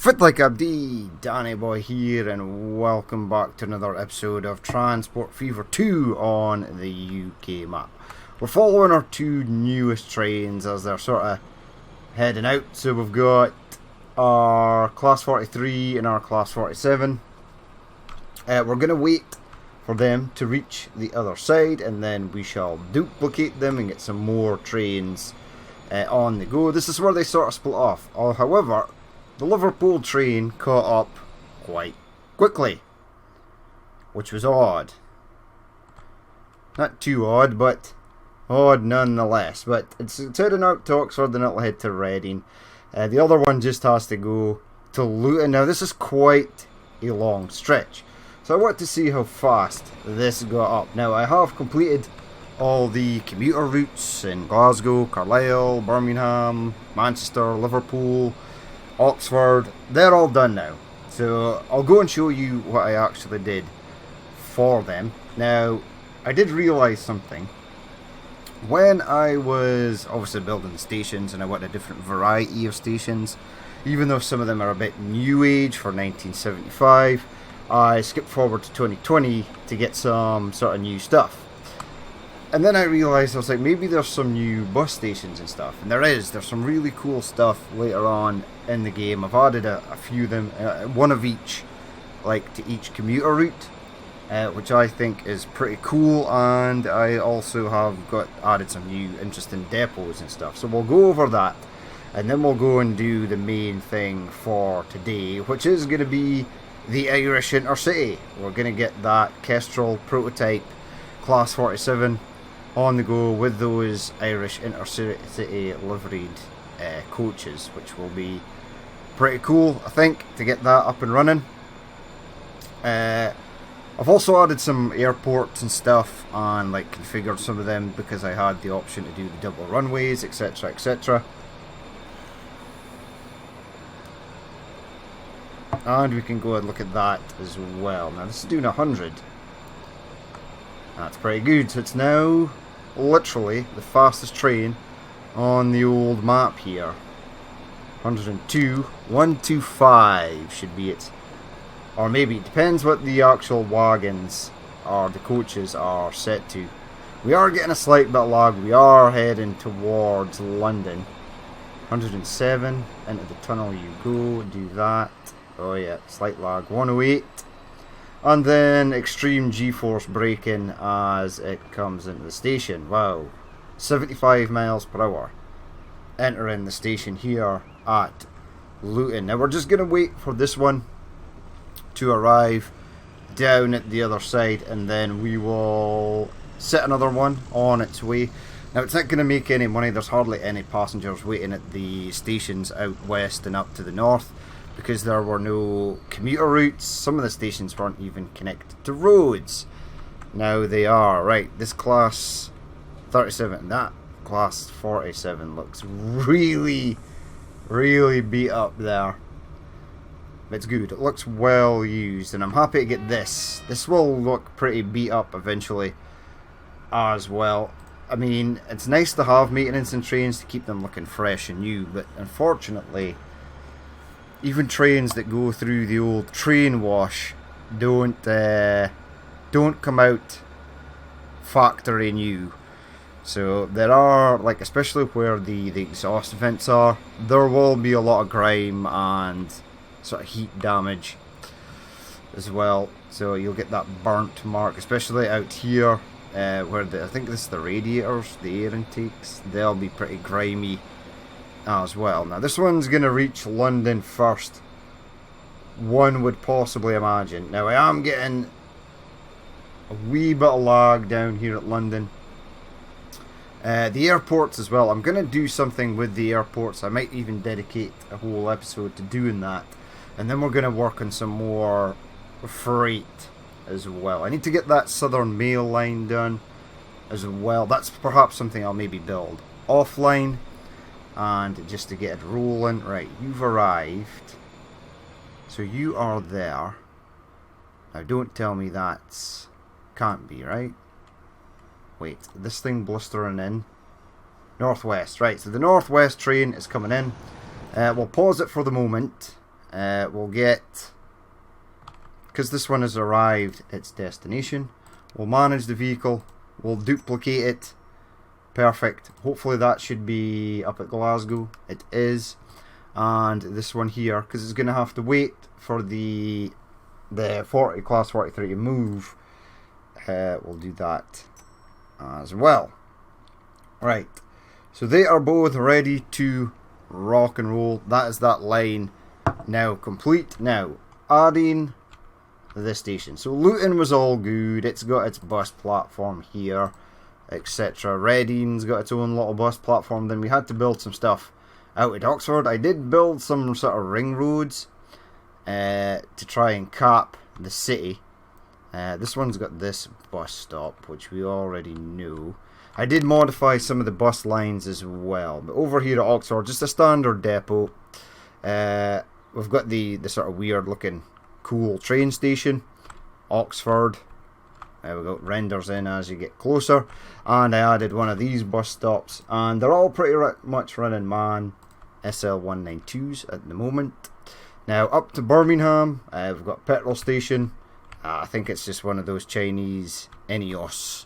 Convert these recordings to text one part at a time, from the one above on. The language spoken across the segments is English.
Fit like Abdi, Danny Boy here, and welcome back to another episode of Transport Fever 2 on the UK map. We're following our two newest trains as they're sort of heading out. So we've got our Class 43 and our Class 47. We're going to wait for them to reach the other side, and then we shall duplicate them and get some more trains on the go. This is where they sort of split off. However, the Liverpool train caught up quite quickly, which was odd. Not too odd, but odd nonetheless. But it's heading out to Oxford and it'll head to Reading. The other one just has to go to Luton. Now this is quite a long stretch, so I want to see how fast this got up. Now I have completed all the commuter routes in Glasgow, Carlisle, Birmingham, Manchester, Liverpool, Oxford. They're all done now, so I'll go and show you what I actually did for them. Now I did realise something when I was obviously building the stations, and I want a different variety of stations, even though some of them are a bit new age for 1975. I skipped forward to 2020 to get some sort of new stuff. And then I realised, I was like, maybe there's some new bus stations and stuff. And there's some really cool stuff later on in the game. I've added a few of them, one of each, like to each commuter route, which I think is pretty cool. And I also have added some new interesting depots and stuff. So we'll go over that, and then we'll go and do the main thing for today, which is going to be the Irish Intercity. We're going to get that Kestrel prototype Class 47 on the go with those Irish Intercity liveried coaches, which will be pretty cool, I think, to get that up and running. I've also added some airports and stuff and like configured some of them because I had the option to do the double runways, etc, etc. And we can go and look at that as well. Now this is doing 100. That's pretty good. So it's now literally the fastest train on the old map here. 102, 125 should be it. Or maybe, it depends what the actual wagons or the coaches are set to. We are getting a slight bit of lag. We are heading towards London. 107, into the tunnel you go, do that. Oh yeah, slight lag. 108. And then extreme G-force braking as it comes into the station. Wow, 75 miles per hour. Entering the station here at Luton. Now we're just going to wait for this one to arrive down at the other side, and then we will set another one on its way. Now it's not going to make any money. There's hardly any passengers waiting at the stations out west and up to the north, because there were no commuter routes. Some of the stations weren't even connected to roads. Now they are. Right, this Class 37 and that Class 47 looks really, really beat up there. It's good. It looks well used, and I'm happy to get this. This will look pretty beat up eventually as well. I mean, it's nice to have maintenance in trains to keep them looking fresh and new, but unfortunately, even trains that go through the old train wash don't come out factory new. So there are, like, especially where the exhaust vents are, there will be a lot of grime and sort of heat damage as well. So you'll get that burnt mark, especially out here where I think this is the radiators, the air intakes. They'll be pretty grimy as well. Now this one's going to reach London first, one would possibly imagine. Now I am getting a wee bit of lag down here at London. The airports as well. I'm going to do something with the airports. I might even dedicate a whole episode to doing that. And then we're going to work on some more freight as well. I need to get that Southern Mail line done as well. That's perhaps something I'll maybe build offline, and just to get it rolling. Right, you've arrived, so you are there. Now don't tell me that's can't be right. Wait, this thing blistering in Northwest. Right, so the Northwest train is coming in. We'll pause it for the moment we'll get, because this one has arrived its destination, we'll manage the vehicle, we'll duplicate it. Perfect. Hopefully that should be up at Glasgow. It is. And this one here, because it's going to have to wait for the class 43 to move. We'll do that as well. Right. So they are both ready to rock and roll. That is that line now complete. Now, adding the station. So Luton was all good. It's got its bus platform here, etc. Reading's got its own little bus platform. Then we had to build some stuff out at Oxford. I did build some sort of ring roads to try and cap the city. This one's got this bus stop, which we already know. I did modify some of the bus lines as well. But over here at Oxford, just a standard depot. We've got the sort of weird looking cool train station. Oxford. There we go, renders in as you get closer. And I added one of these bus stops. And they're all pretty much running MAN SL192s at the moment. Now up to Birmingham, we've got petrol station. I think it's just one of those Chinese Ineos.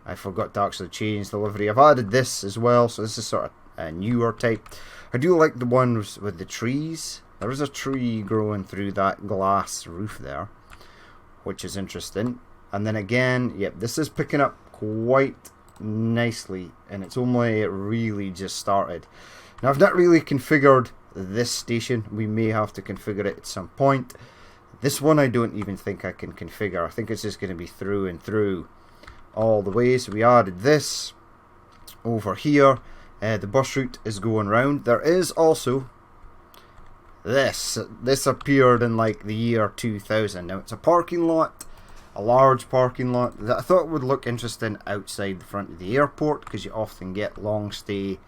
I forgot to actually change the livery. I've added this as well, so this is sort of a newer type. I do like the ones with the trees. There is a tree growing through that glass roof there, which is interesting. And then again, yep, this is picking up quite nicely, and it's only really just started. Now, I've not really configured this station. We may have to configure it at some point. This one I don't even think I can configure. I think it's just going to be through and through all the way. So we added this over here. The bus route is going round. There is also this. This appeared in like the year 2000. Now, it's a parking lot. A large parking lot that I thought would look interesting outside the front of the airport, because you often get long stay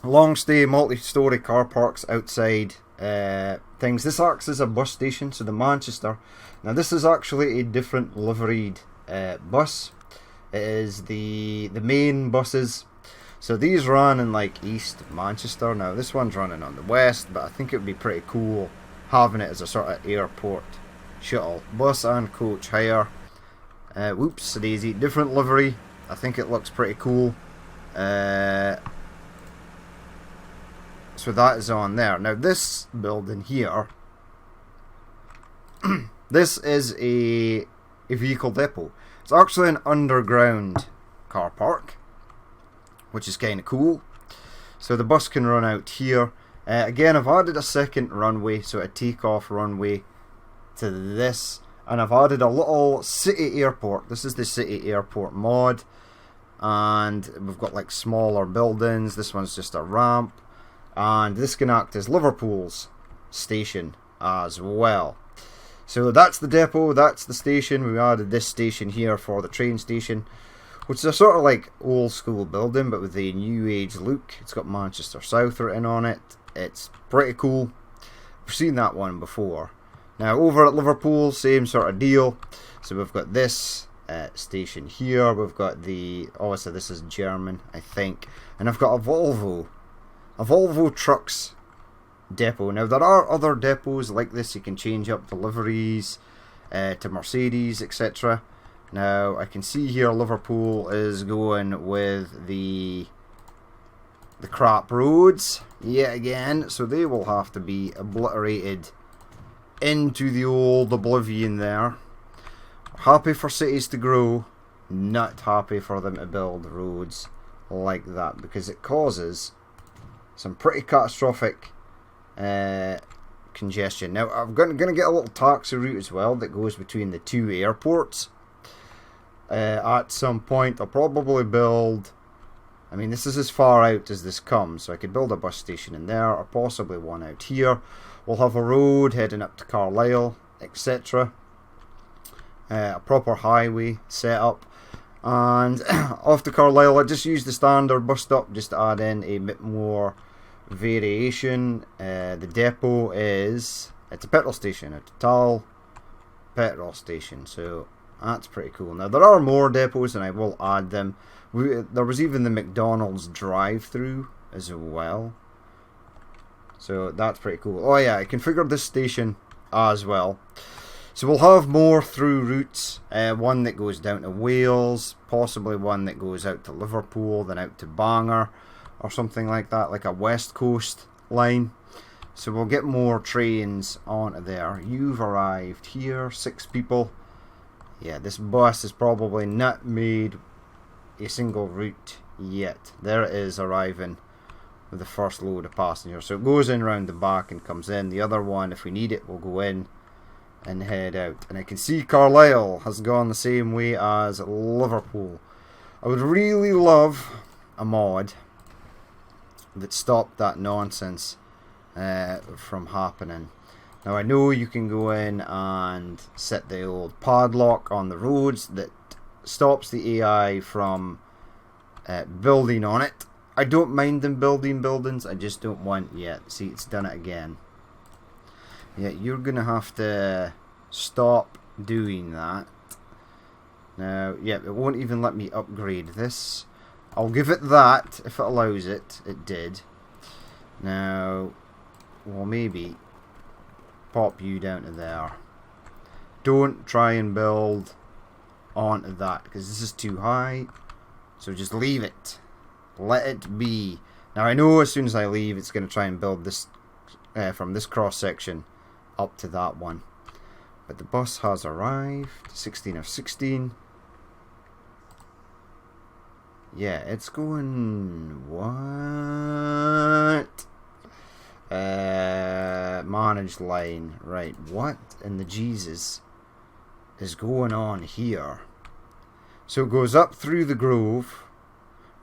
long stay multi-storey car parks outside things. This acts as a bus station, so the Manchester. Now this is actually a different liveried bus. It is the main buses. So these ran in like East Manchester. Now this one's running on the west, but I think it would be pretty cool having it as a sort of airport shuttle bus and coach hire. Whoops, daisy, different livery. I think it looks pretty cool. So that is on there. Now this building here, this is a vehicle depot. It's actually an underground car park, which is kind of cool. So the bus can run out here. Again, I've added a second runway, so a takeoff runway to this, and I've added a little city airport. This is the city airport mod, and we've got like smaller buildings. This one's just a ramp, and this can act as Liverpool's station as well. So that's the depot, that's the station. We added this station here for the train station, which is a sort of like old school building but with a new age look. It's got Manchester South written on it. It's pretty cool. We've seen that one before. Now over at Liverpool, same sort of deal. So we've got this station here. We've got the, oh, so this is German, I think. And I've got a Volvo Trucks depot. Now there are other depots like this. You can change up the liveries to Mercedes, etc. Now I can see here Liverpool is going with the crap roads yet again, so they will have to be obliterated into the old oblivion there. Happy for cities to grow, not happy for them to build roads like that, because it causes some pretty catastrophic congestion. Now I'm going to get a little taxi route as well that goes between the two airports. At some point I'll probably build, I mean, this is as far out as this comes, so I could build a bus station in there, or possibly one out here. We'll have a road heading up to Carlisle, etc. A proper highway set up. And off to Carlisle, I just used the standard bus stop just to add in a bit more variation. The depot is, it's a petrol station, a Total petrol station, so that's pretty cool. Now there are more depots and I will add them. There was even the McDonald's drive-through as well. So that's pretty cool. Oh yeah, I configured this station as well. So we'll have more through routes. One that goes down to Wales, possibly one that goes out to Liverpool, then out to Bangor, or something like that, like a West Coast line. So we'll get more trains onto there. You've arrived here, 6 people. Yeah, this bus has probably not made a single route yet. There it is, arriving with the first load of passengers. So it goes in round the back and comes in. The other one, if we need it, will go in and head out. And I can see Carlisle has gone the same way as Liverpool. I would really love a mod that stopped that nonsense from happening. Now I know you can go in and set the old padlock on the roads that stops the AI from building on it. I don't mind them building buildings, I just don't want yet. See, it's done it again. Yeah, you're gonna have to stop doing that. Now, yeah, it won't even let me upgrade this. I'll give it that if it allows it. It did. Now, well, maybe pop you down to there. Don't try and build onto that because this is too high. So just leave it. Let it be. Now I know as soon as I leave, it's going to try and build this from this cross section up to that one. But the bus has arrived. 16 of 16. Yeah, it's going... What? Managed line. Right, what in the Jesus is going on here? So it goes up through the grove.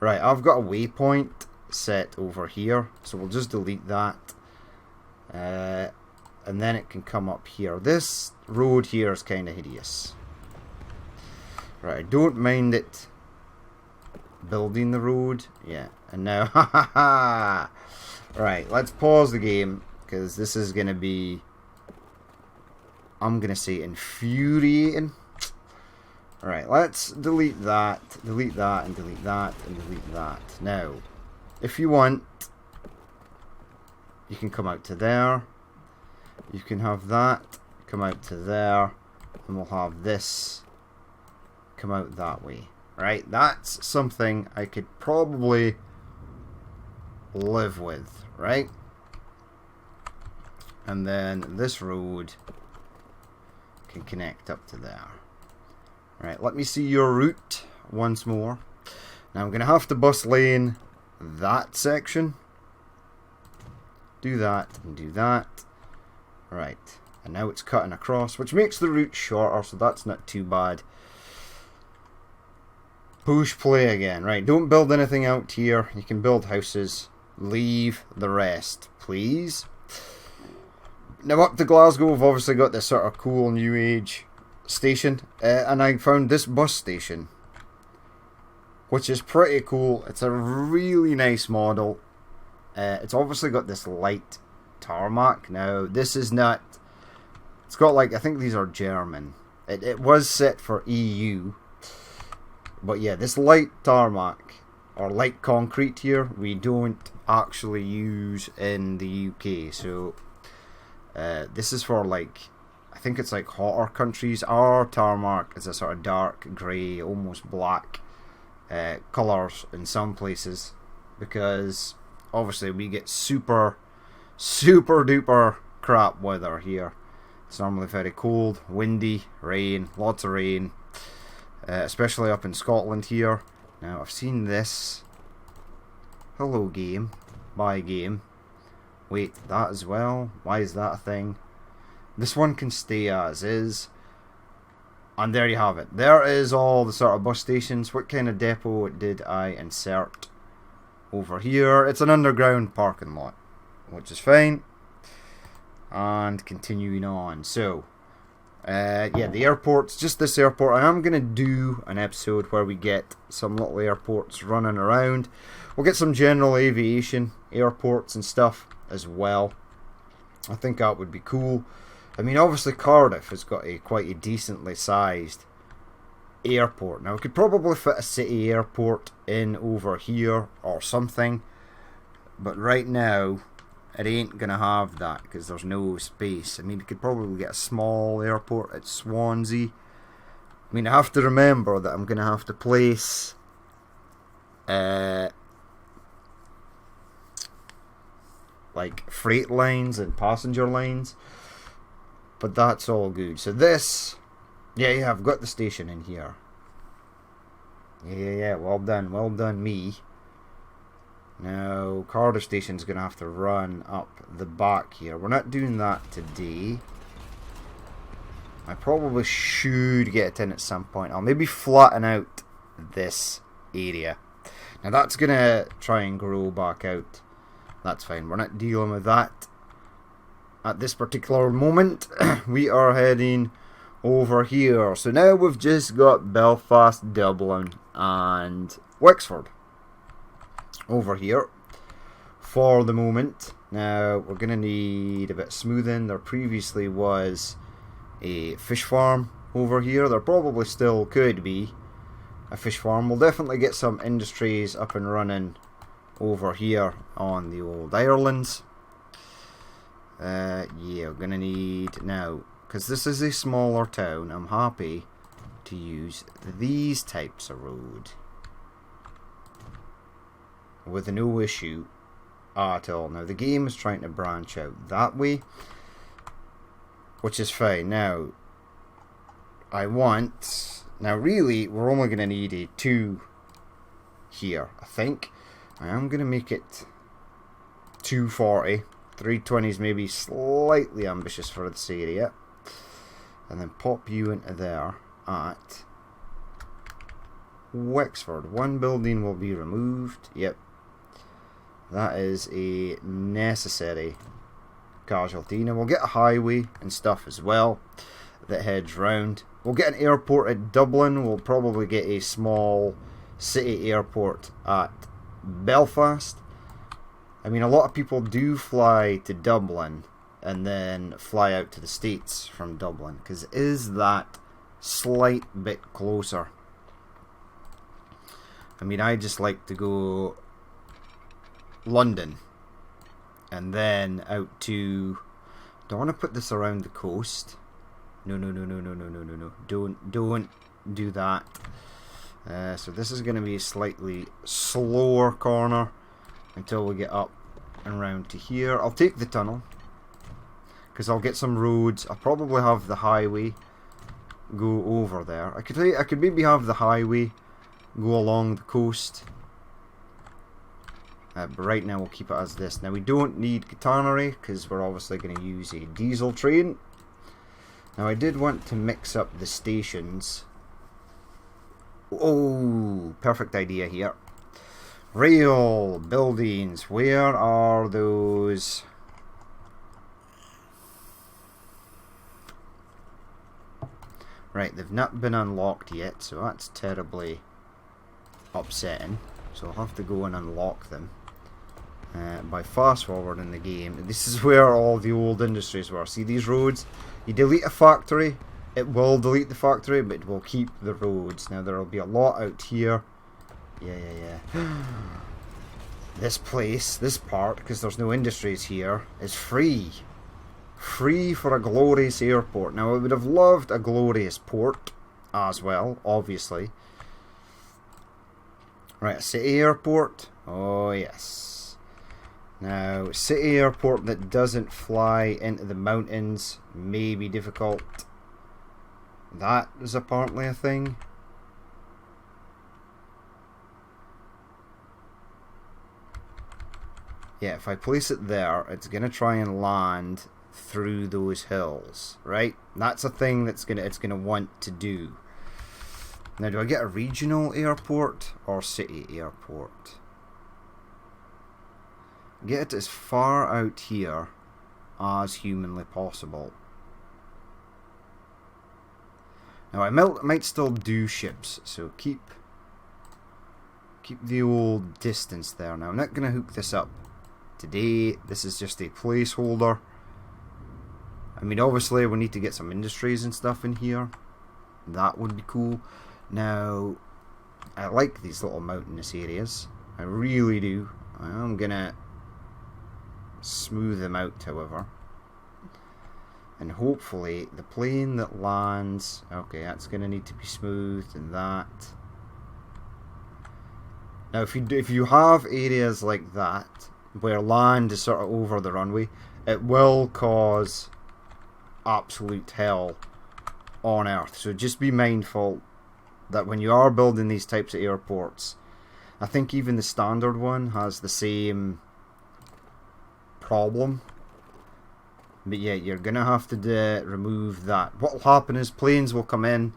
Right, I've got a waypoint set over here. So we'll just delete that. And then it can come up here. This road here is kind of hideous. Right, I don't mind it building the road. Yeah, and now, ha ha ha! Right, let's pause the game, because this is going to be, I'm going to say, infuriating. Alright, let's delete that, and delete that, and delete that. Now, if you want, you can come out to there. You can have that come out to there, and we'll have this come out that way. Right, that's something I could probably live with, right? And then this road can connect up to there. Right, let me see your route once more. Now I'm going to have to bus lane that section. Do that and do that. Right, and now it's cutting across, which makes the route shorter, so that's not too bad. Push play again. Right, don't build anything out here. You can build houses. Leave the rest, please. Now up to Glasgow, we've obviously got this sort of cool new age station. And I found this bus station, which is pretty cool. It's a really nice model. It's obviously got this light tarmac. Now, this is not... It's got like... I think these are German. It was set for EU. But yeah, this light tarmac, or light concrete here, we don't actually use in the UK. So, this is for like... I think it's like hotter countries. Our tarmac is a sort of dark grey, almost black colours in some places. Because, obviously, we get super duper crap weather here. It's normally very cold, windy, rain, lots of rain. Especially up in Scotland here. Now, I've seen this. Hello, game. Bye, game. Wait, that as well? Why is that a thing? This one can stay as is. And there you have it. There is all the sort of bus stations. What kind of depot did I insert over here? It's an underground parking lot, which is fine. And continuing on. So, yeah, the airports, just this airport. I am going to do an episode where we get some little airports running around. We'll get some general aviation airports and stuff as well. I think that would be cool. I mean, obviously Cardiff has got quite a decently sized airport. Now, we could probably fit a city airport in over here or something. But right now, it ain't going to have that because there's no space. I mean, you could probably get a small airport at Swansea. I mean, I have to remember that I'm going to have to place like freight lines and passenger lines. But that's all good. So this, yeah, I've got the station in here. Yeah, well done me. Now, Cardiff Station's going to have to run up the back here. We're not doing that today. I probably should get it in at some point. I'll maybe flatten out this area. Now, that's going to try and grow back out. That's fine. We're not dealing with that at this particular moment. We are heading over here. So now we've just got Belfast, Dublin, and Wexford over here for the moment. Now we're going to need a bit of smoothing. There previously was a fish farm over here. There probably still could be a fish farm. We'll definitely get some industries up and running over here on the old Ireland. Yeah, we're going to need now, because this is a smaller town, I'm happy to use these types of road with no issue at all. Now the game is trying to branch out that way, which is fine. Now really we're only going to need a 2 here, I think. I am going to make it 240. 320 is maybe slightly ambitious for this area. And then pop you into there at Wexford. 1 building will be removed. Yep. That is a necessary casualty. Now we'll get a highway and stuff as well that heads round. We'll get an airport at Dublin. We'll probably get a small city airport at Belfast. I mean, a lot of people do fly to Dublin and then fly out to the States from Dublin, because it is that slight bit closer. I mean, I just like to go London and then out to... Do I want to put this around the coast? No. Don't do that. So this is going to be a slightly slower corner until we get up and round to here. I'll take the tunnel because I'll get some roads. I'll probably have the highway go over there. I could maybe have the highway go along the coast. But right now we'll keep it as this. Now we don't need catenary because we're obviously going to use a diesel train. Now I did want to mix up the stations. Oh, perfect idea here. Rail buildings, where are those? Right, they've not been unlocked yet, so that's terribly upsetting. So I'll have to go and unlock them by fast forwarding the game. This is where all the old industries were. See these roads? You delete a factory, it will delete the factory, but it will keep the roads. Now there will be a lot out here. Yeah. This place, this part, because there's no industries here, is free. Free for a glorious airport. Now I would have loved a glorious port as well, obviously. Right, a city airport. Oh yes. Now, city airport that doesn't fly into the mountains may be difficult. That is apparently a thing. Yeah, if I place it there, it's going to try and land through those hills, right? That's a thing that's it's going to want to do. Now, do I get a regional airport or city airport? Get it as far out here as humanly possible. Now, I might still do ships, so keep the old distance there. Now, I'm not going to hook this up today. This is just a placeholder. I mean, obviously we need to get some industries and stuff in here. That would be cool. Now, I like these little mountainous areas. I really do. I'm gonna smooth them out, however. And hopefully the plane that lands, okay, that's going to need to be smoothed, and that. Now if you have areas like that where land is sort of over the runway, it will cause absolute hell on Earth. So just be mindful that when you are building these types of airports, I think even the standard one has the same problem. But yeah, you're going to have to remove that. What will happen is planes will come in,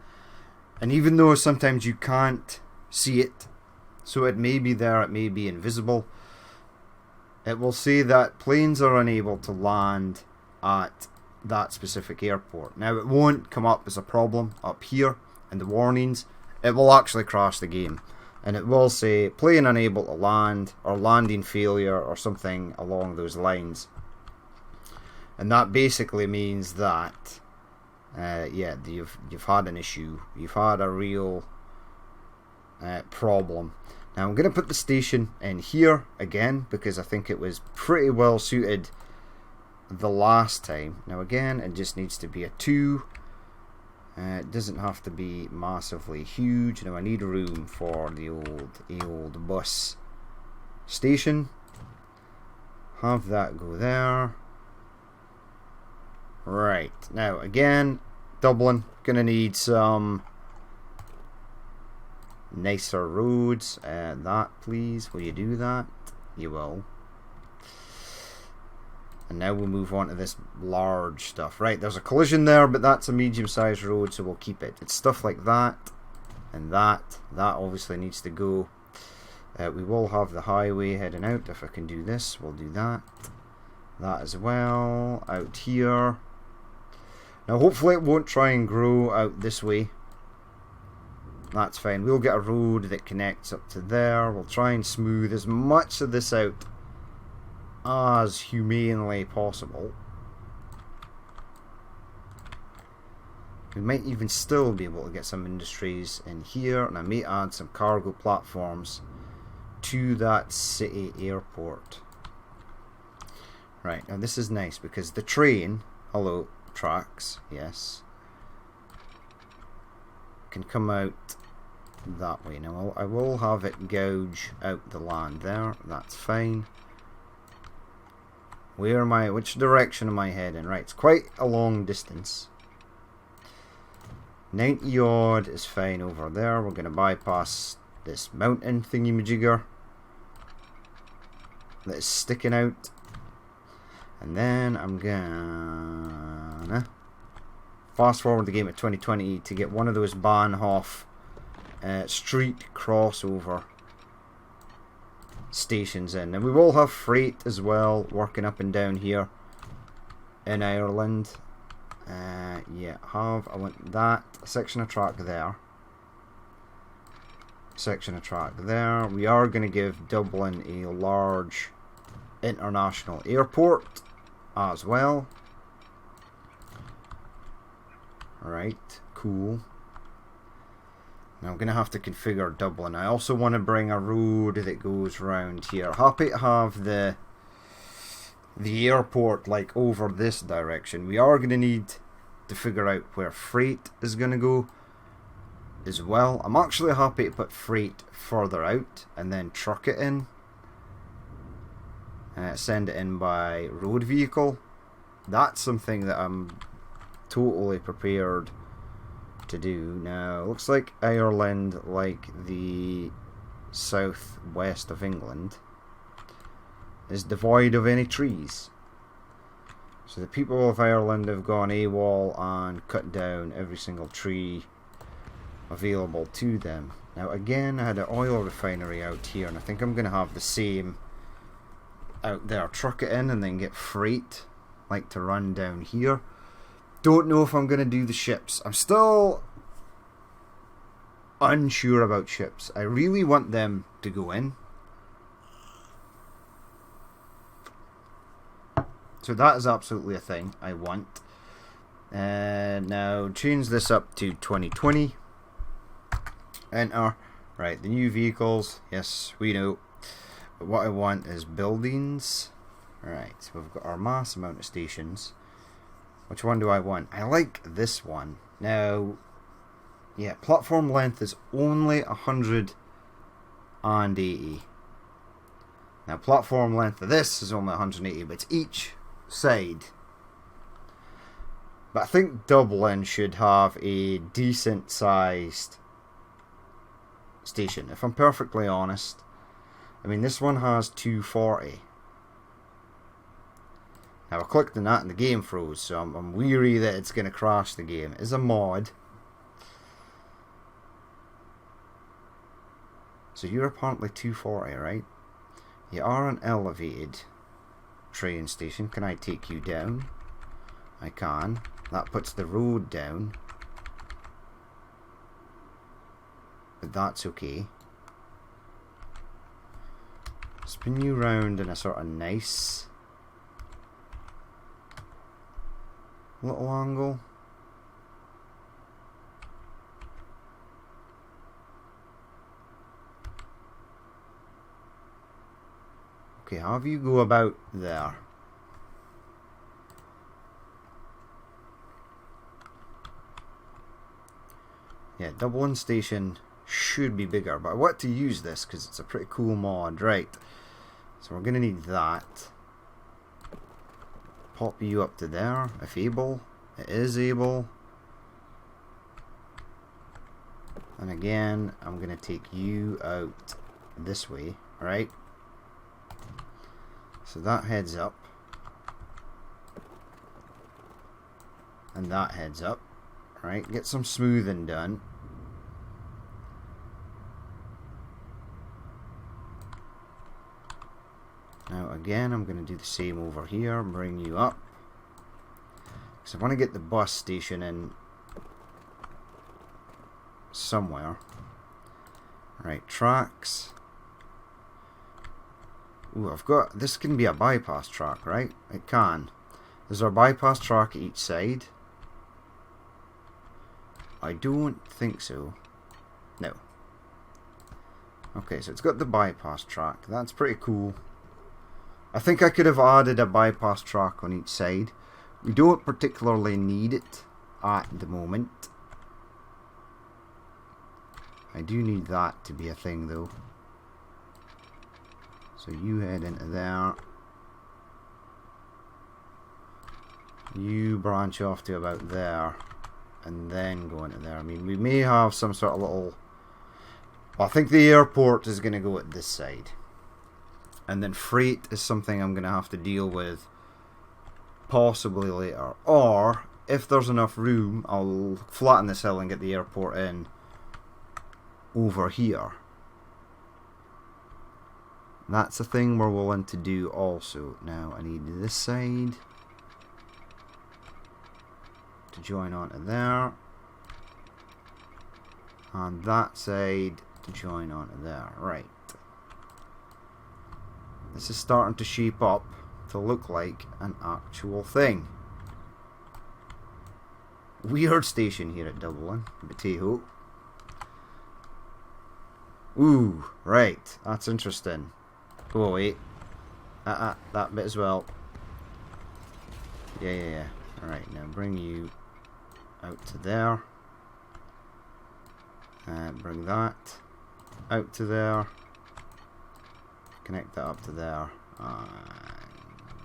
and even though sometimes you can't see it, so it may be there, it may be invisible, it will say that planes are unable to land at that specific airport. Now, it won't come up as a problem up here in the warnings. It will actually crash the game, and it will say plane unable to land, or landing failure, or something along those lines. And that basically means that yeah, you've had an issue, you've had a real problem. Now I'm going to put the station in here again because I think it was pretty well suited the last time. Now again, it just needs to be a 2. It doesn't have to be massively huge. Now I need room for the old bus station. Have that go there. Right, now again, Dublin, gonna need some nicer roads. That please, will you do that? You will. And now we'll move on to this large stuff. Right, there's a collision there, but that's a medium-sized road, so we'll keep it. It's stuff like that, and that obviously needs to go. We will have the highway heading out. If I can do this, we'll do that. That as well, out here. Now hopefully it won't try and grow out this way. That's fine. We'll get a road that connects up to there. We'll try and smooth as much of this out as humanely possible. We might even still be able to get some industries in here, and I may add some cargo platforms to that city airport. Right, now this is nice because the train, hello, tracks, yes, can come out that way. Now I will have it gouge out the land there, that's fine. Which direction am I heading? Right, it's quite a long distance. 90 odd is fine over there. We're going to bypass this mountain thingy-majigger that is sticking out. And then I'm gonna fast forward the game at 2020 to get one of those Bahnhof street crossover stations in. And we will have freight as well working up and down here in Ireland. Yeah, I want that section of track there. Section of track there. We are going to give Dublin a large international airport as well. Right, cool. Now I'm going to have to configure Dublin. I also want to bring a road that goes round here. Happy to have the airport like over this direction. We are going to need to figure out where freight is going to go as well. I'm actually happy to put freight further out and then truck it in. Send it in by road vehicle. That's something that I'm totally prepared to do. Now, looks like Ireland, like the southwest of England, is devoid of any trees. So the people of Ireland have gone AWOL and cut down every single tree available to them. Now again, I had an oil refinery out here, and I think I'm going to have the same out there. Truck it in and then get freight like to run down here. Don't know if I'm going to do the ships. I'm still unsure about ships. I really want them to go in. So that is absolutely a thing I want. Now change this up to 2020. Enter. Right, the new vehicles. Yes, we know. But what I want is buildings. Right, so we've got our mass amount of stations. Which one do I want? I like this one. Now, yeah, platform length is only 180. Now, platform length of this is only 180, but it's each side. But I think Dublin should have a decent sized station, if I'm perfectly honest. I mean, this one has 240. Now, I clicked on that and the game froze, so I'm weary that it's going to crash the game. It is a mod. So you're apparently 240, right? You are an elevated train station. Can I take you down? I can. That puts the road down. But that's okay. Spin you round in a sort of nice little angle. Okay, have you go about there. Yeah, Dublin Station should be bigger, but I want to use this because it's a pretty cool mod. Right, so we're going to need that. Pop you up to there, if able. It is able. And again, I'm going to take you out this way, right? So that heads up. And that heads up. Right, get some smoothing done. Now again, I'm going to do the same over here, bring you up. Because I want to get the bus station in somewhere. Right, tracks. Ooh, I've got, this can be a bypass track, right? It can. Is there a bypass track at each side? I don't think so. No. Okay, so it's got the bypass track. That's pretty cool. I think I could have added a bypass track on each side. We don't particularly need it at the moment. I do need that to be a thing though. So you head into there. You branch off to about there. And then go into there. I mean, we may have some sort of little... I think the airport is going to go at this side. And then freight is something I'm going to have to deal with possibly later. Or, if there's enough room, I'll flatten this hill and get the airport in over here. That's a thing we're willing to do also. Now, I need this side to join onto there, and that side to join onto there. Right, this is starting to shape up to look like an actual thing. Weird station here at Dublin, but hey-ho. Ooh, right, that's interesting. Go away. That bit as well. Yeah. Alright, now bring you out to there. And bring that out to there. Connect that up to there. And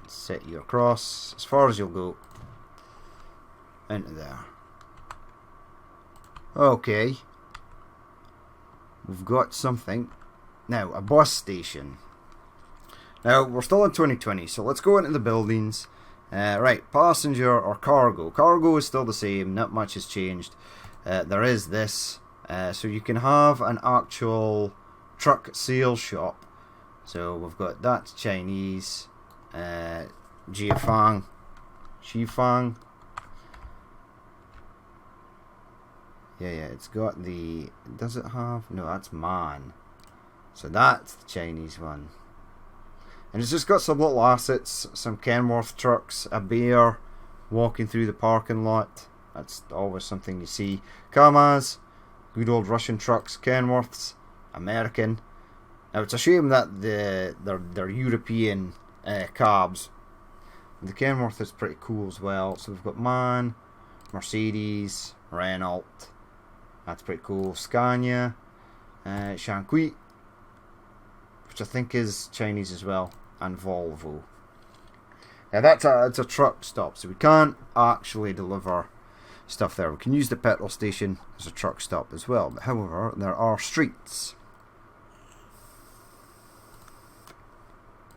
set you across as far as you'll go. Into there. Okay. We've got something. Now, a bus station. Now, we're still in 2020, so let's go into the buildings. Right, passenger or cargo. Cargo is still the same, not much has changed. There is this. So you can have an actual truck sales shop. So we've got that Chinese. Jiafang. Shifang. Yeah, it's got the... Does it have... No, that's Man. So that's the Chinese one. And it's just got some little assets, some Kenworth trucks, a bear walking through the parking lot. That's always something you see. Kamaz, good old Russian trucks. Kenworths, American. Now it's a shame that they're European cabs. The Kenworth is pretty cool as well. So we've got MAN, Mercedes, Renault. That's pretty cool. Scania, Shankui, which I think is Chinese as well, and Volvo. Now it's a truck stop, so we can't actually deliver stuff there. We can use the petrol station as a truck stop as well. But however, there are streets.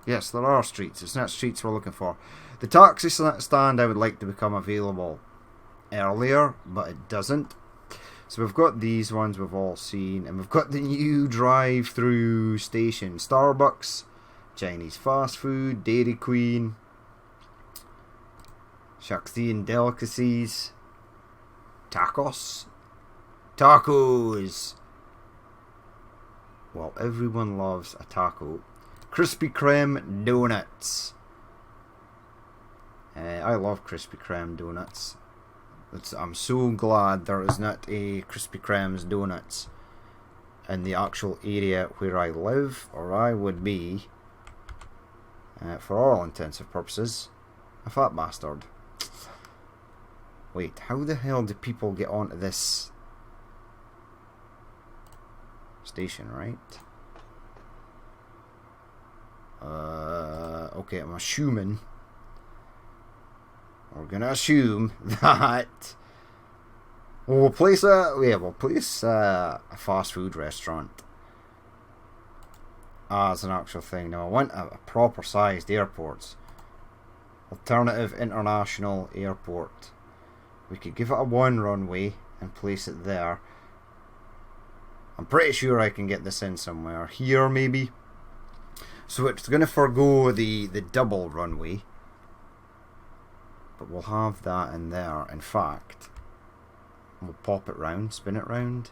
Yes, there are streets. It's not streets we're looking for. The taxi stand I would like to become available earlier, but it doesn't. So we've got these ones we've all seen, and we've got the new drive-through station. Starbucks, Chinese fast food, Dairy Queen, Shaxian delicacies, tacos. Well, everyone loves a taco. Krispy Kreme donuts. I love Krispy Kreme donuts. I'm so glad there is not a Krispy Kreme's donuts in the actual area where I live, or I would be, for all intents and purposes, a fat bastard. Wait, how the hell do people get onto this station, right? Okay, I'm assuming. We're gonna assume that we'll place a fast food restaurant as an actual thing. Now I want a proper sized airport. Alternative international airport. We could give it a 1 runway and place it there. I'm pretty sure I can get this in somewhere. Here maybe. So it's going to forgo the double runway. But we'll have that in there. In fact, we'll pop it round, spin it round.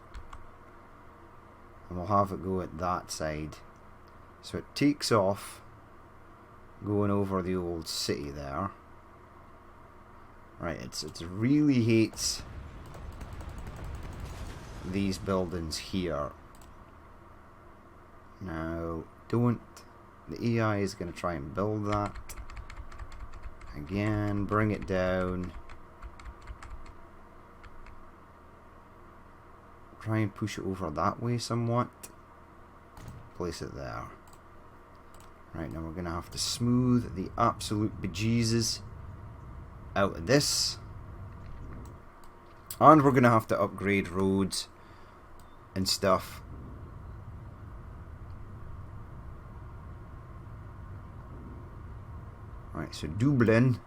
And we'll have it go at that side. So it takes off going over the old city there. Right, it really hates these buildings here. Now, the AI is going to try and build that. Again, bring it down. Try and push it over that way somewhat. Place it there. Right, now we're going to have to smooth the absolute bejesus out of this. And we're going to have to upgrade roads and stuff. Right, so Dublin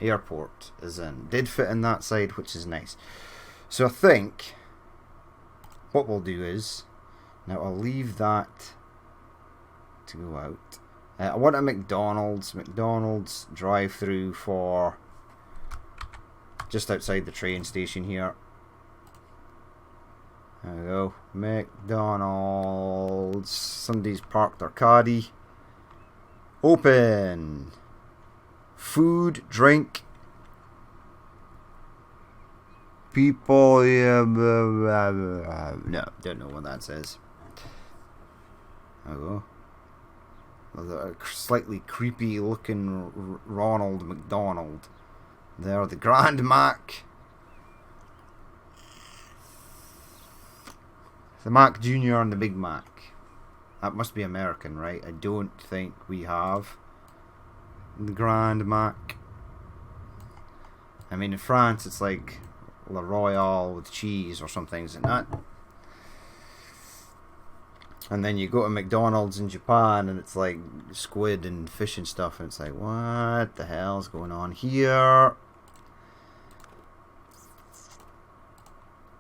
Airport is in. Did fit in that side, which is nice. So I think what we'll do is, now I'll leave that to go out. I want a McDonald's drive-through for just outside the train station here. There we go. McDonald's. Somebody's parked their caddy. Open. Food, drink. People. No, don't know what that says. There we go. A slightly creepy looking Ronald McDonald. There, the Grand Mac. The Mac Jr. and the Big Mac. That must be American, right? I don't think we have the Grand Mac. I mean, in France, it's like La Royale with cheese or something, isn't that? And then you go to McDonald's in Japan and it's like squid and fish and stuff, and it's like, what the hell's going on here?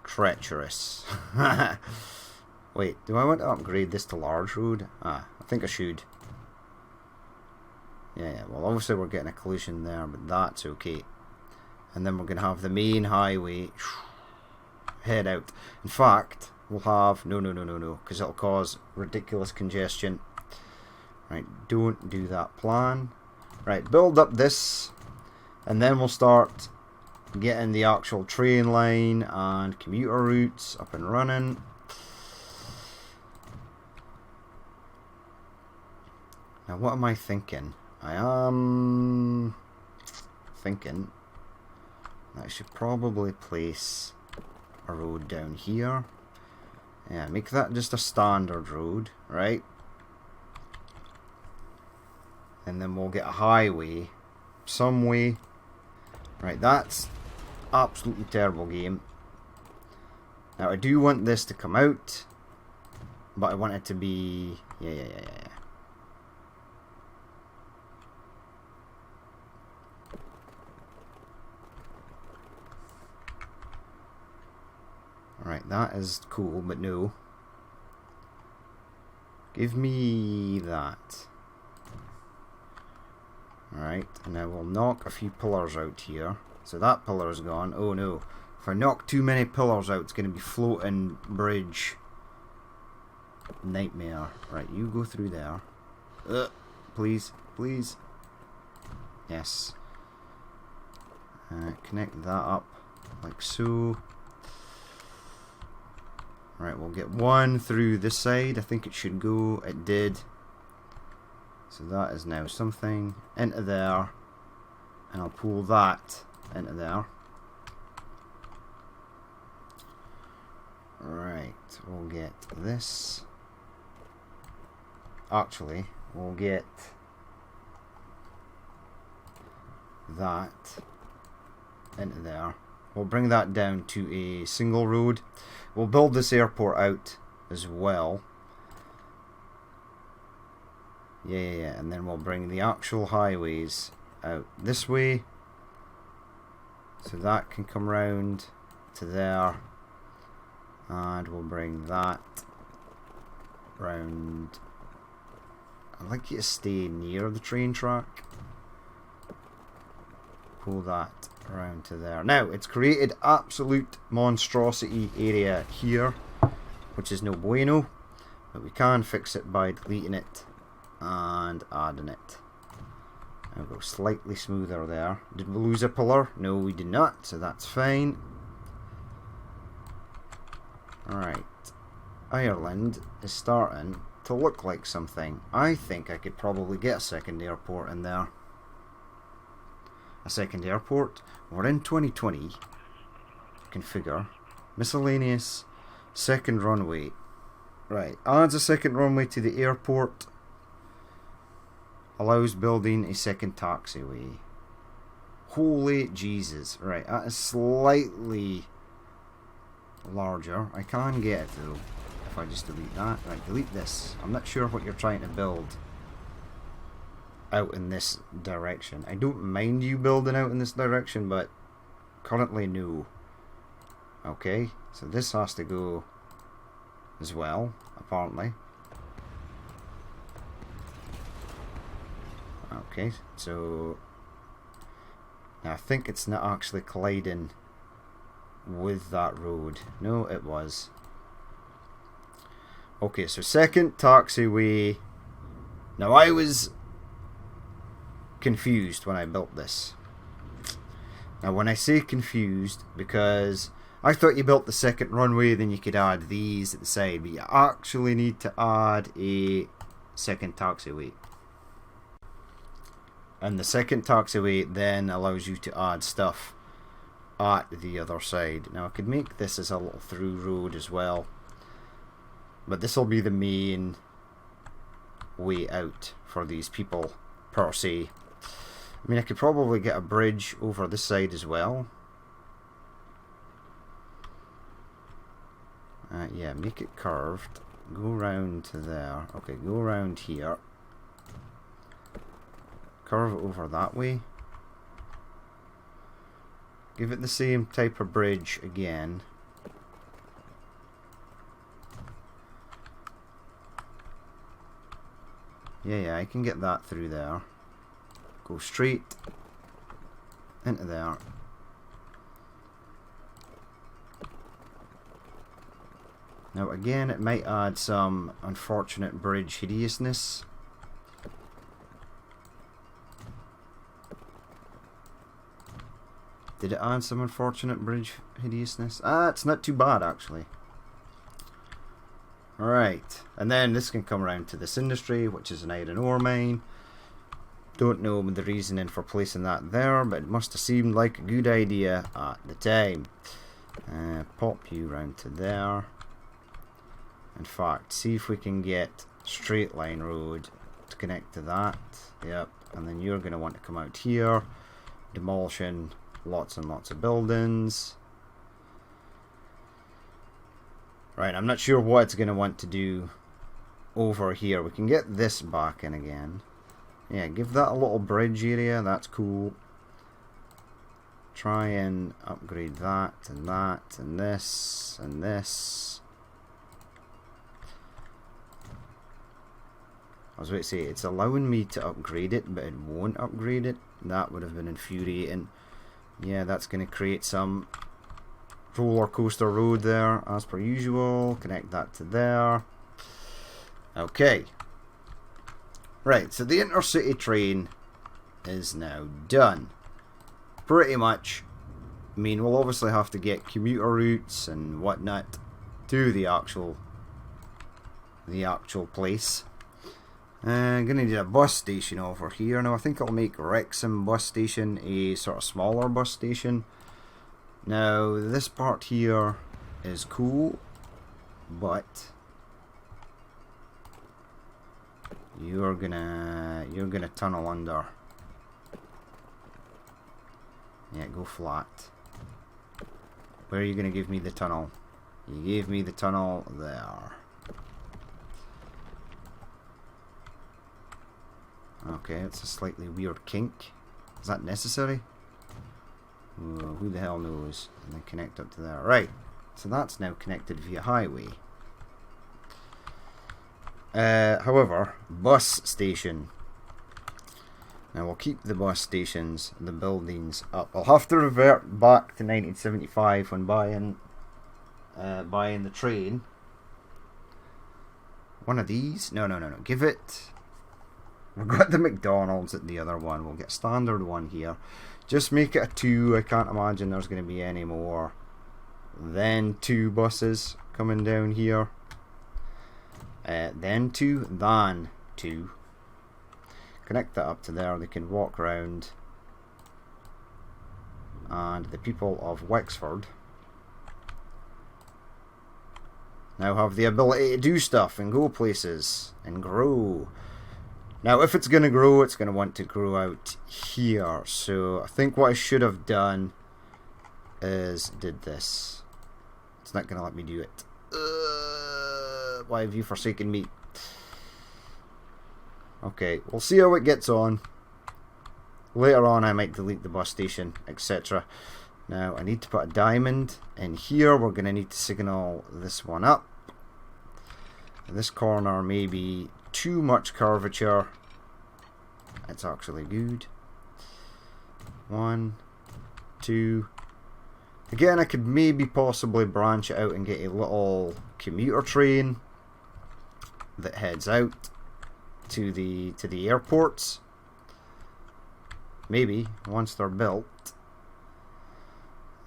Treacherous. Wait, do I want to upgrade this to large road? I think I should. Yeah, well obviously we're getting a collision there, but that's okay. And then we're going to have the main highway head out. In fact, we'll have no, because it'll cause ridiculous congestion. Right, don't do that plan. Right, build up this, and then we'll start getting the actual train line and commuter routes up and running. Now what am I thinking? I am thinking that I should probably place a road down here. Yeah, make that just a standard road, right? And then we'll get a highway some way. Right, that's absolutely terrible game. Now I do want this to come out, but I want it to be yeah. Alright, that is cool, but no. Give me that. Alright, and I will knock a few pillars out here. So that pillar is gone. Oh no. If I knock too many pillars out, it's going to be floating bridge. Nightmare. Right, you go through there. Please, please. Yes. Connect that up like so. Right, we'll get one through this side. I think it should go. It did. So that is now something into there. And I'll pull that into there. Right, we'll get this. Actually, we'll get that into there. We'll bring that down to a single road. We'll build this airport out as well. Yeah, and then we'll bring the actual highways out this way. So that can come round to there. And we'll bring that round. I'd like you to stay near the train track. Pull that around to there. Now, it's created absolute monstrosity area here, which is no bueno, but we can fix it by deleting it and adding it. I'll go slightly smoother there. Did we lose a pillar? No, we did not, so that's fine. Alright, Ireland is starting to look like something. I think I could probably get a second airport in there. A second airport. We're in 2020. Configure. Miscellaneous. Second runway. Right, adds a second runway to the airport. Allows building a second taxiway. Holy Jesus. Right, that is slightly larger. I can get it though if I just delete that. Right, delete this. I'm not sure what you're trying to build out in this direction. I don't mind you building out in this direction, but currently no. Okay, so this has to go as well, apparently. Okay, so now I think it's not actually colliding with that road. No, it was. Okay, so second taxiway. Now I was confused when I built this. Now when I say confused, because I thought you built the second runway, then you could add these at the side, but you actually need to add a second taxiway. And the second taxiway then allows you to add stuff at the other side. Now I could make this as a little through road as well, but this will be the main way out for these people per se. I mean, I could probably get a bridge over this side as well. Yeah, make it curved. Go round to there. Okay, go around here. Curve it over that way. Give it the same type of bridge again. Yeah, I can get that through there. Go straight into there. Now again, it might add some unfortunate bridge hideousness. Did it add some unfortunate bridge hideousness? It's not too bad actually. Alright, and then this can come around to this industry, which is an iron ore mine. Don't know the reasoning for placing that there, but it must have seemed like a good idea at the time. Pop you round to there. In fact, see if we can get straight line road to connect to that. Yep, and then you're going to want to come out here, demolishing lots and lots of buildings. Right, I'm not sure what it's going to want to do over here. We can get this back in again. Yeah, give that a little bridge area, that's cool. Try and upgrade that and that and this and this. I was about to say, it's allowing me to upgrade it, but it won't upgrade it. That would have been infuriating. Yeah, that's going to create some roller coaster road there, as per usual. Connect that to there. Okay. Right, so the Intercity train is now done. Pretty much. I mean, we'll obviously have to get commuter routes and whatnot to the actual place. Gonna need a bus station over here. Now I think I'll make Wrexham bus station a sort of smaller bus station. Now this part here is cool, but you're gonna tunnel under. Yeah, go flat. Where are you gonna give me the tunnel? You gave me the tunnel there. Okay, it's a slightly weird kink. Is that necessary? Ooh, who the hell knows? And then connect up to there. Right, so that's now connected via highway. However, bus station. Now we'll keep the bus stations, the buildings up. I'll have to revert back to 1975 when buying the train. One of these? No. Give it. We've got the McDonald's at the other one. We'll get standard one here. Just make it a 2. I can't imagine there's going to be any more than 2 buses coming down here. Then 2. Connect that up to there. They can walk around. And the people of Wexford now have the ability to do stuff and go places and grow. Now, if it's going to grow, it's going to want to grow out here. So, I think what I should have done is did this. It's not going to let me do it. Why have you forsaken me? Okay, we'll see how it gets on. Later on, I might delete the bus station, etc. Now, I need to put a diamond in here. We're going to need to signal this one up. This corner may be too much curvature. It's actually good. 1, 2. Again, I could maybe possibly branch it out and get a little commuter train that heads out to the airports. Maybe once they're built.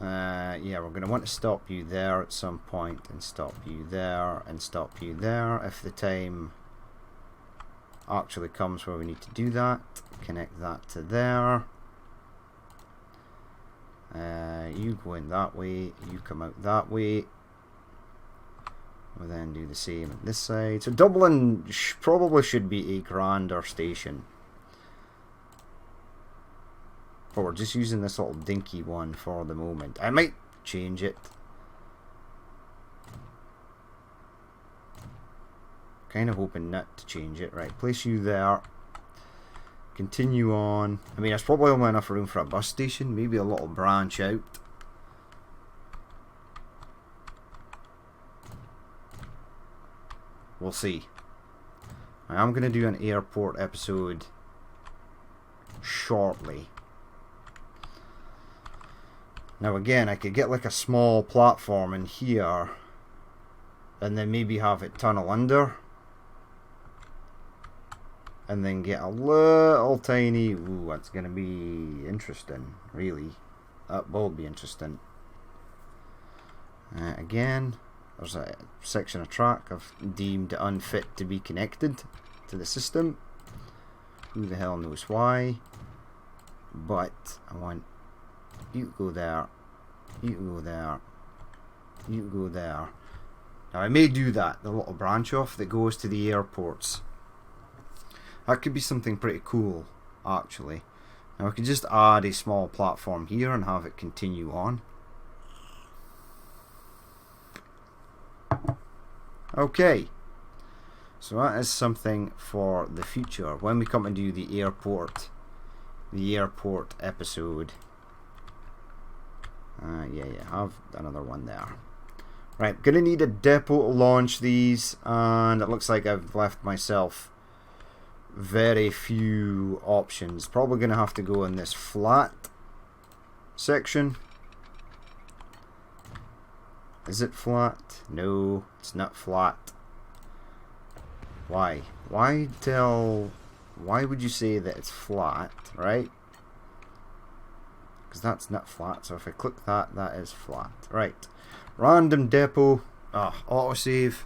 Yeah, we're going to want to stop you there at some point, and stop you there, and stop you there. If the time actually comes where we need to do that, connect that to there. You go in that way, you come out that way. We'll then do the same at this side. So Dublin probably should be a grander station. But we're just using this little dinky one for the moment. I might change it. Kind of hoping not to change it. Right, place you there. Continue on. I mean, there's probably only enough room for a bus station. Maybe a little branch out. We'll see. I am going to do an airport episode shortly. Now again, I could get like a small platform in here and then maybe have it tunnel under and then get a little tiny... Ooh, that's going to be interesting, really. That will be interesting. Again, there's a section of track I've deemed unfit to be connected to the system. Who the hell knows why? But I want you to go there. You to go there. You to go there. Now I may do that, the little branch off that goes to the airports. That could be something pretty cool, actually. Now I could just add a small platform here and have it continue on. Okay. So that is something for the future. When we come and do the airport episode. Yeah, have another one there. Right, gonna need a depot to launch these, and it looks like I've left myself very few options. Probably gonna have to go in this flat section. Is it flat? No, it's not flat. Why? Why would you say that it's flat, right? Because that's not flat, so if I click that, that is flat. Right. Random depot. Autosave.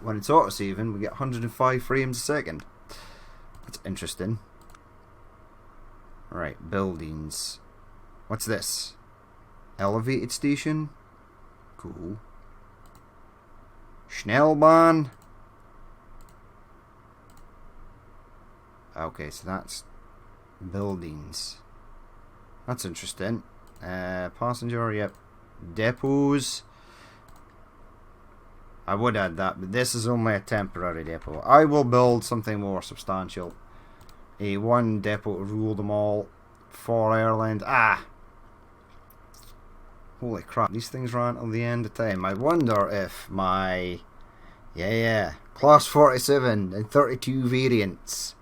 When it's autosaving, we get 105 frames a second. That's interesting. Right, buildings. What's this? Elevated station? Cool. Schnellbahn. Okay, so that's buildings. That's interesting. Passenger, yep. Depots. I would add that, but this is only a temporary depot. I will build something more substantial. A one depot to rule them all for Ireland. Holy crap, these things ran till the end of time. I wonder if my Class 47 and 32 variants.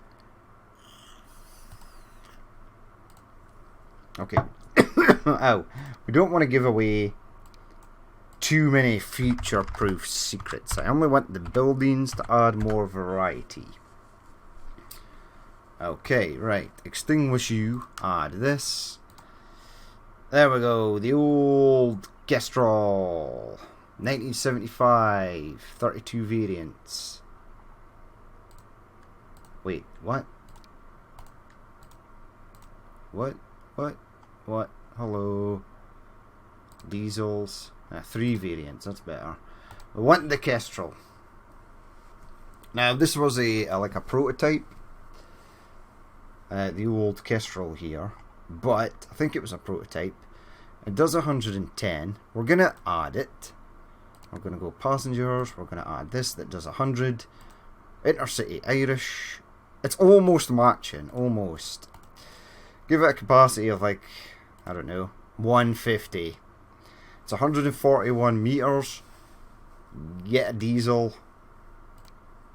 Okay. Ow. We don't want to give away too many future-proof secrets. I only want the buildings to add more variety. Okay, right. Extinguish you. Add this. There we go. The old Kestrel. 1975. 32 variants. Wait, what? What? Hello. Diesels. 3 variants, that's better. We want the Kestrel. Now, this was like a prototype. The old Kestrel here. But, I think it was a prototype. It does 110. We're going to add it. We're going to go passengers. We're going to add this that does 100. Intercity Irish. It's almost matching. Almost. Give it a capacity of like, I don't know, 150. It's 141 meters. Get a diesel.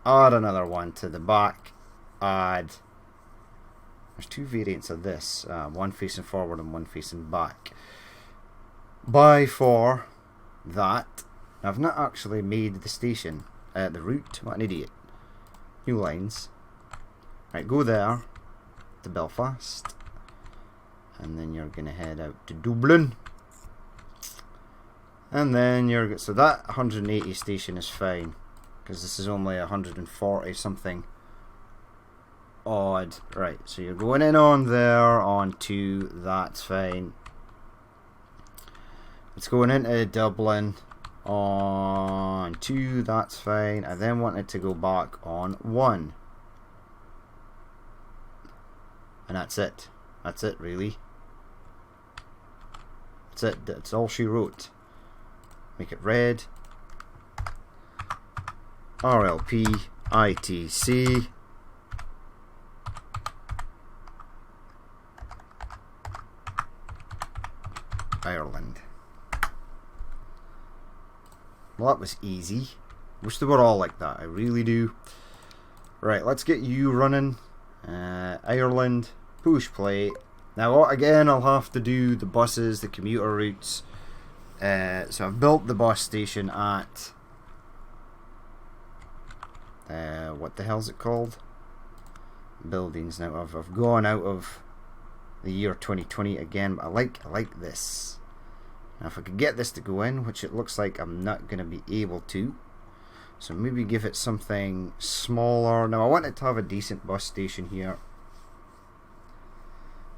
Add another one to the back. Add. There's 2 variants of this. One facing forward and one facing back. Buy for that. Now, I've not actually made the station. The route. What an idiot. New lines. Right, go there. To Belfast. And then you're going to head out to Dublin. And then you're... So that 180 station is fine. Because this is only 140 something odd. Right, so you're going in on there, on 2. That's fine. It's going into Dublin on 2. That's fine. I then want it to go back on 1. And that's it. That's it, really. That's it. That's all she wrote. Make it red. RLP ITC. Ireland. Well, that was easy. Wish they were all like that. I really do. Right, let's get you running. Ireland. Push play. Now, again, I'll have to do the buses, the commuter routes. So I've built the bus station at... what the hell's it called? Buildings. Now, I've gone out of the year 2020 again, but I like this. Now if I could get this to go in, which it looks like I'm not going to be able to, so maybe give it something smaller. Now I want it to have a decent bus station here.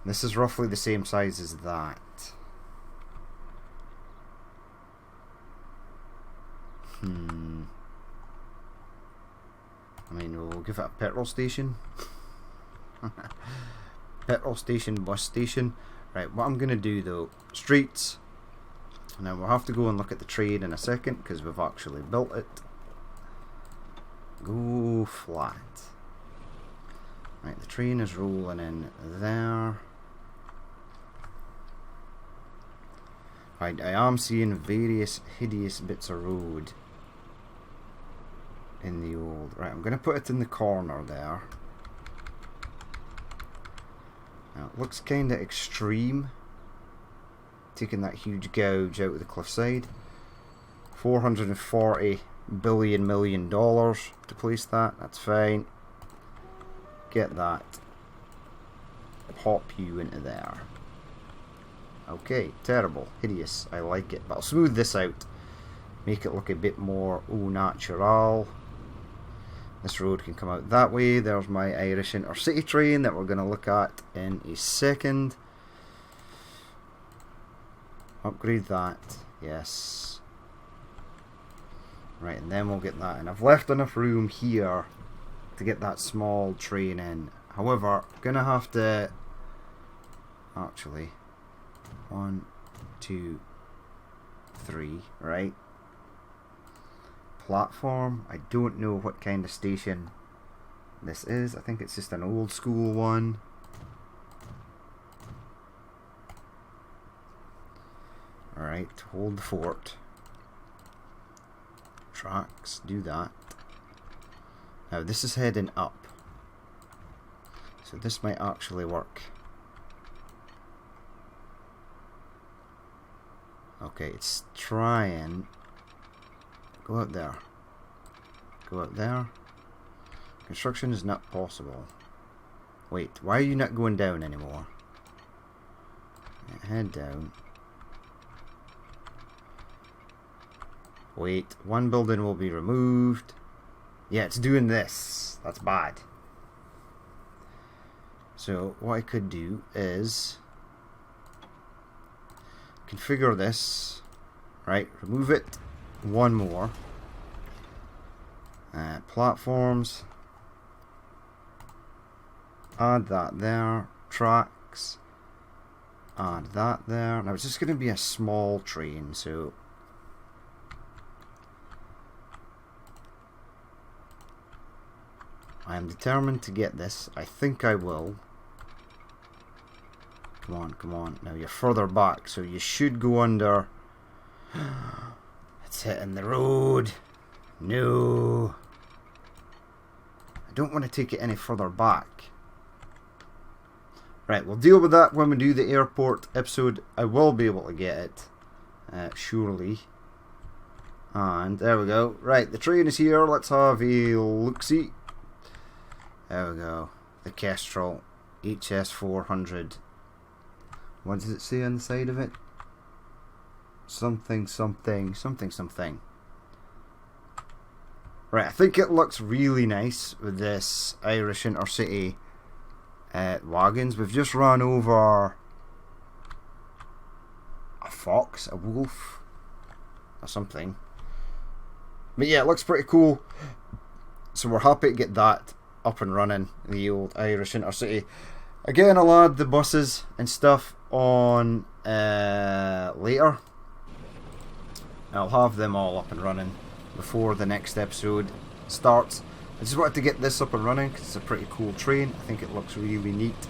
This is roughly the same size as that. I mean, we'll give it a petrol station. Petrol station, bus station. Right, what I'm going to do though, streets. Now we'll have to go and look at the train in a second because we've actually built it. Go flat. Right, the train is rolling in there. Right, I am seeing various hideous bits of road in the old... Right, I'm going to put it in the corner there. Now, it looks kind of extreme. Taking that huge gouge out of the cliffside. $440 billion to place that. That's fine. Get that. Pop you into there. Okay, terrible, hideous, I like it, but I'll smooth this out, make it look a bit more au natural. This road can come out that way. There's my Irish Intercity train that we're going to look at in a second. Upgrade that, yes. Right, and then we'll get that in. I've left enough room here to get that small train in. However, I'm going to have to actually... 1, 2, 3, right? Platform. I don't know what kind of station this is. I think it's just an old school one. Alright, hold the fort. Tracks, do that. Now this is heading up. So this might actually work. Okay, it's trying. Go out there. Go out there. Construction is not possible. Wait, why are you not going down anymore? Head down. Wait, one building will be removed. Yeah, it's doing this. That's bad. So, what I could do is... configure this, right, remove it, one more, platforms, add that there, tracks, add that there. Now it's just going to be a small train, so I am determined to get this. I think I will. Come on, come on. Now you're further back, so you should go under. It's hitting the road. No. I don't want to take it any further back. Right, we'll deal with that when we do the airport episode. I will be able to get it. Surely. And there we go. Right, the train is here. Let's have a look-see. There we go. The Kestrel HS400. What does it say on the side of it? Something, something, something, something. Right, I think it looks really nice with this Irish Intercity wagons. We've just run over a fox, a wolf, or something. But yeah, it looks pretty cool. So we're happy to get that up and running, the old Irish Intercity. Again, I'll add the buses and stuff on later. I'll have them all up and running before the next episode starts. I just wanted to get this up and running because it's a pretty cool train. I think it looks really neat.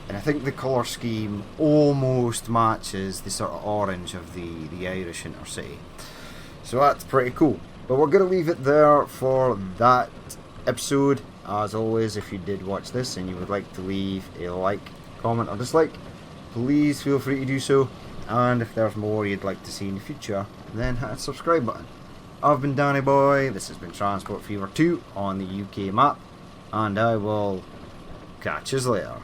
And I think the colour scheme almost matches the sort of orange of the Irish Intercity. So that's pretty cool. But we're going to leave it there for that episode. As always, if you did watch this and you would like to leave a like, comment or dislike, please feel free to do so. And if there's more you'd like to see in the future, then hit that subscribe button. I've been Danny Boy, this has been Transport Fever 2 on the UK map, and I will catch you later.